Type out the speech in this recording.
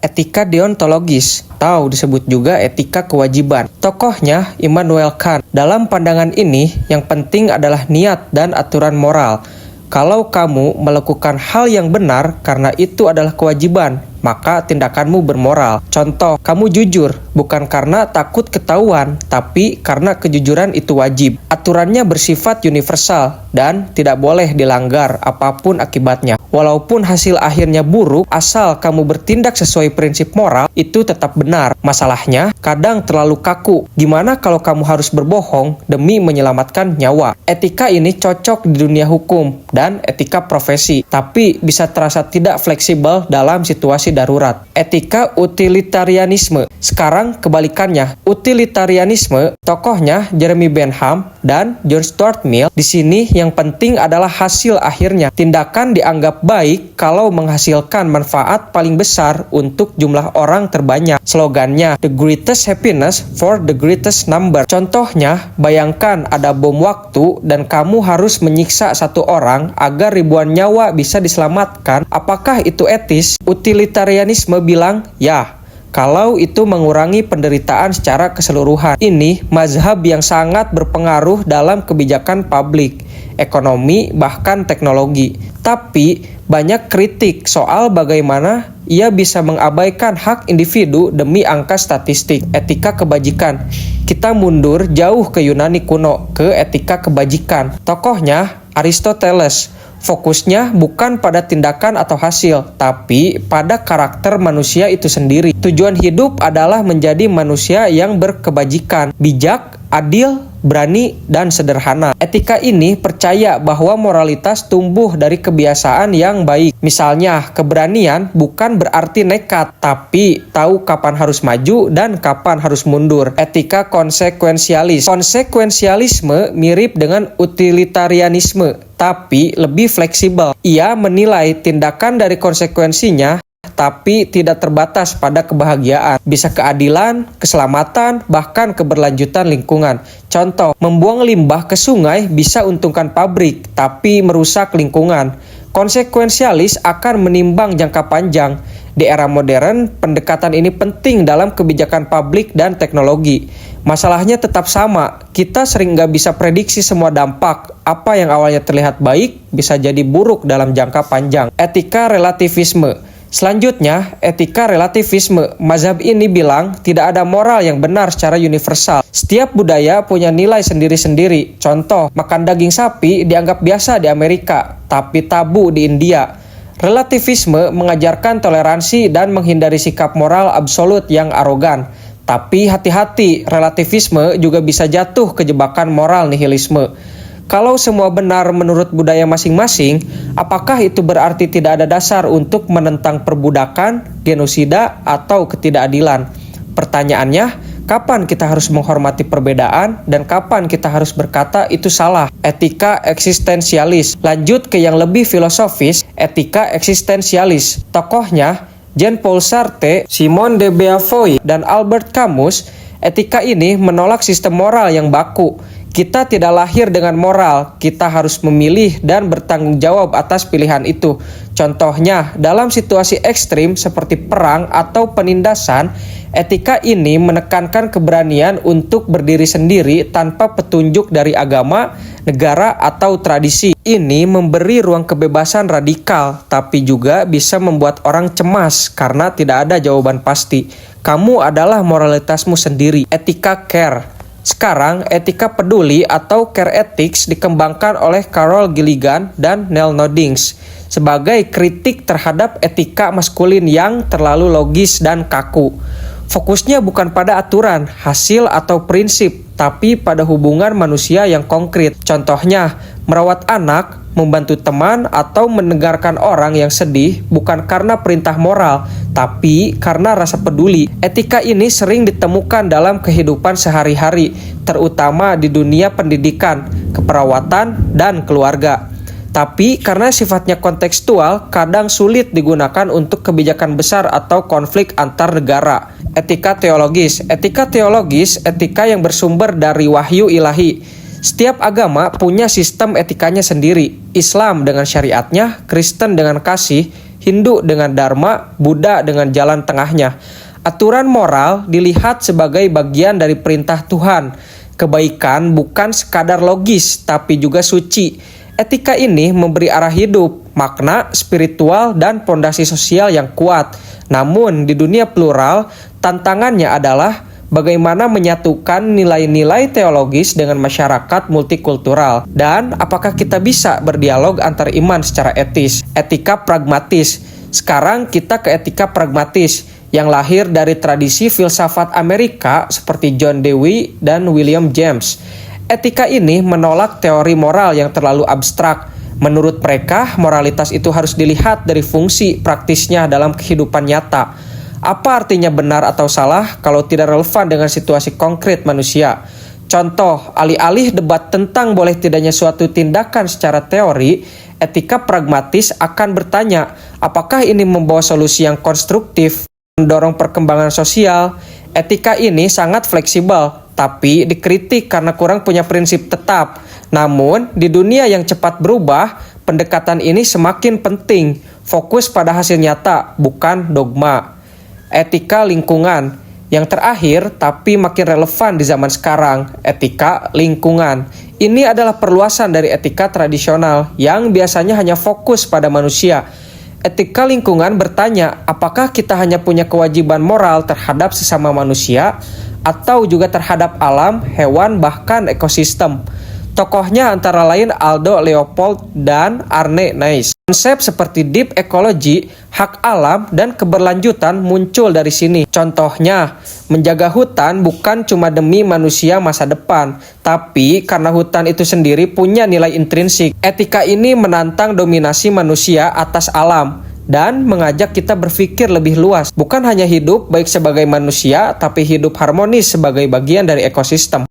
etika deontologis, atau disebut juga etika kewajiban. Tokohnya Immanuel Kant. Dalam pandangan ini, yang penting adalah niat dan aturan moral. Kalau kamu melakukan hal yang benar karena itu adalah kewajiban, maka tindakanmu bermoral. Contoh, kamu jujur bukan karena takut ketahuan, tapi karena kejujuran itu wajib. Aturannya bersifat universal dan tidak boleh dilanggar apapun akibatnya. Walaupun hasil akhirnya buruk, asal kamu bertindak sesuai prinsip moral, itu tetap benar. Masalahnya, kadang terlalu kaku. Gimana kalau kamu harus berbohong demi menyelamatkan nyawa? Etika ini cocok di dunia hukum dan etika profesi, tapi bisa terasa tidak fleksibel dalam situasi darurat. Etika utilitarianisme. Sekarang kebalikannya. Utilitarianisme, tokohnya Jeremy Bentham dan John Stuart Mill. Di sini yang penting adalah hasil akhirnya. Tindakan dianggap baik kalau menghasilkan manfaat paling besar untuk jumlah orang terbanyak. Slogannya, the greatest happiness for the greatest number. Contohnya, bayangkan ada bom waktu dan kamu harus menyiksa satu orang agar ribuan nyawa bisa diselamatkan. Apakah itu etis? Utilitarianisme bilang, ya, kalau itu mengurangi penderitaan secara keseluruhan. Ini mazhab yang sangat berpengaruh dalam kebijakan publik, ekonomi, bahkan teknologi. Tapi banyak kritik soal bagaimana ia bisa mengabaikan hak individu demi angka statistik. Etika kebajikan. Kita mundur jauh ke Yunani kuno, ke etika kebajikan. Tokohnya Aristoteles. Fokusnya bukan pada tindakan atau hasil, tapi pada karakter manusia itu sendiri. Tujuan hidup adalah menjadi manusia yang berkebajikan, bijak, adil, berani, dan sederhana. Etika ini percaya bahwa moralitas tumbuh dari kebiasaan yang baik. Misalnya, keberanian bukan berarti nekat, tapi tahu kapan harus maju dan kapan harus mundur. Etika konsekuensialis. Konsekuensialisme mirip dengan utilitarianisme, tapi lebih fleksibel. Ia menilai tindakan dari konsekuensinya, tapi tidak terbatas pada kebahagiaan. Bisa keadilan, keselamatan, bahkan keberlanjutan lingkungan. Contoh, membuang limbah ke sungai bisa untungkan pabrik, tapi merusak lingkungan. Konsekuensialis akan menimbang jangka panjang. Di era modern, pendekatan ini penting dalam kebijakan publik dan teknologi. Masalahnya tetap sama, kita sering nggak bisa prediksi semua dampak. Apa yang awalnya terlihat baik, bisa jadi buruk dalam jangka panjang. Etika relativisme. Selanjutnya, etika relativisme. Mazhab ini bilang tidak ada moral yang benar secara universal. Setiap budaya punya nilai sendiri-sendiri. Contoh, makan daging sapi dianggap biasa di Amerika, tapi tabu di India. Relativisme mengajarkan toleransi dan menghindari sikap moral absolut yang arogan. Tapi hati-hati, relativisme juga bisa jatuh ke jebakan moral nihilisme. Kalau semua benar menurut budaya masing-masing, apakah itu berarti tidak ada dasar untuk menentang perbudakan, genosida, atau ketidakadilan? Pertanyaannya, kapan kita harus menghormati perbedaan dan kapan kita harus berkata itu salah? Etika eksistensialis. Lanjut ke yang lebih filosofis, etika eksistensialis. Tokohnya Jean-Paul Sartre, Simone de Beauvoir, dan Albert Camus. Etika ini menolak sistem moral yang baku. Kita tidak lahir dengan moral, kita harus memilih dan bertanggung jawab atas pilihan itu. Contohnya, dalam situasi ekstrim seperti perang atau penindasan, etika ini menekankan keberanian untuk berdiri sendiri tanpa petunjuk dari agama, negara, atau tradisi. Ini memberi ruang kebebasan radikal, tapi juga bisa membuat orang cemas karena tidak ada jawaban pasti. Kamu adalah moralitasmu sendiri. Etika care. Sekarang, etika peduli atau care ethics dikembangkan oleh Carol Gilligan dan Neil Noddings sebagai kritik terhadap etika maskulin yang terlalu logis dan kaku. Fokusnya bukan pada aturan, hasil, atau prinsip, tapi pada hubungan manusia yang konkret. Contohnya, merawat anak, membantu teman, atau mendengarkan orang yang sedih bukan karena perintah moral, tapi karena rasa peduli. Etika ini sering ditemukan dalam kehidupan sehari-hari, terutama di dunia pendidikan, keperawatan, dan keluarga. Tapi karena sifatnya kontekstual, kadang sulit digunakan untuk kebijakan besar atau konflik antar negara. Etika teologis. Etika teologis, etika yang bersumber dari wahyu ilahi. Setiap agama punya sistem etikanya sendiri. Islam dengan syariatnya, Kristen dengan kasih, Hindu dengan dharma, Buddha dengan jalan tengahnya. Aturan moral dilihat sebagai bagian dari perintah Tuhan. Kebaikan bukan sekadar logis, tapi juga suci. Etika ini memberi arah hidup, makna spiritual, dan pondasi sosial yang kuat. Namun, di dunia plural, tantangannya adalah bagaimana menyatukan nilai-nilai teologis dengan masyarakat multikultural. Dan apakah kita bisa berdialog antar iman secara etis? Etika pragmatis. Sekarang kita ke etika pragmatis yang lahir dari tradisi filsafat Amerika seperti John Dewey dan William James. Etika ini menolak teori moral yang terlalu abstrak. Menurut mereka, moralitas itu harus dilihat dari fungsi praktisnya dalam kehidupan nyata. Apa artinya benar atau salah kalau tidak relevan dengan situasi konkret manusia? Contoh, alih-alih debat tentang boleh tidaknya suatu tindakan secara teori, etika pragmatis akan bertanya, apakah ini membawa solusi yang konstruktif, mendorong perkembangan sosial? Etika ini sangat fleksibel, tapi dikritik karena kurang punya prinsip tetap. Namun, di dunia yang cepat berubah, pendekatan ini semakin penting, fokus pada hasil nyata, bukan dogma. Etika lingkungan. Yang terakhir, tapi makin relevan di zaman sekarang, etika lingkungan. Ini adalah perluasan dari etika tradisional yang biasanya hanya fokus pada manusia. Etika lingkungan bertanya, apakah kita hanya punya kewajiban moral terhadap sesama manusia atau juga terhadap alam, hewan, bahkan ekosistem? Tokohnya antara lain Aldo Leopold dan Arne Naess. Konsep seperti deep ecology, hak alam, dan keberlanjutan muncul dari sini. Contohnya, menjaga hutan bukan cuma demi manusia masa depan, tapi karena hutan itu sendiri punya nilai intrinsik. Etika ini menantang dominasi manusia atas alam dan mengajak kita berpikir lebih luas. Bukan hanya hidup baik sebagai manusia, tapi hidup harmonis sebagai bagian dari ekosistem.